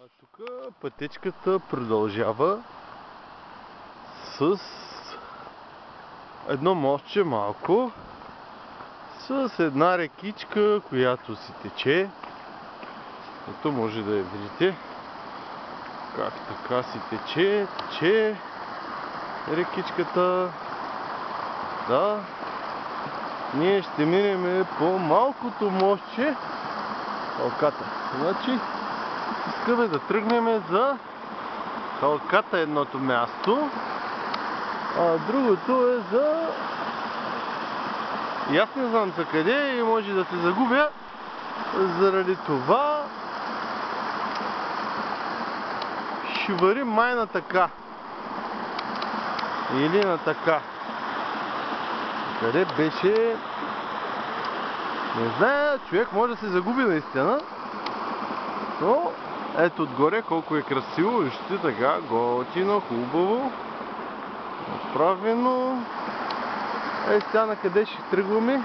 Тук пътечката продължава с едно мостче малко, с една рекичка, която си тече. Ето може да я видите как така си тече рекичката. Да, ние ще минем по малкото мостче Халката. Значи искаме да тръгнем за Халката, едното място, а другото е за... И аз не знам за къде и може да се загубя. Заради това ще вървим май на така. Или на така. Къде беше? Не знае, човек може да се загуби наистина. Но ето отгоре колко е красиво, вижте така, готино, хубаво, направено. Сега на къде ще тръгваме?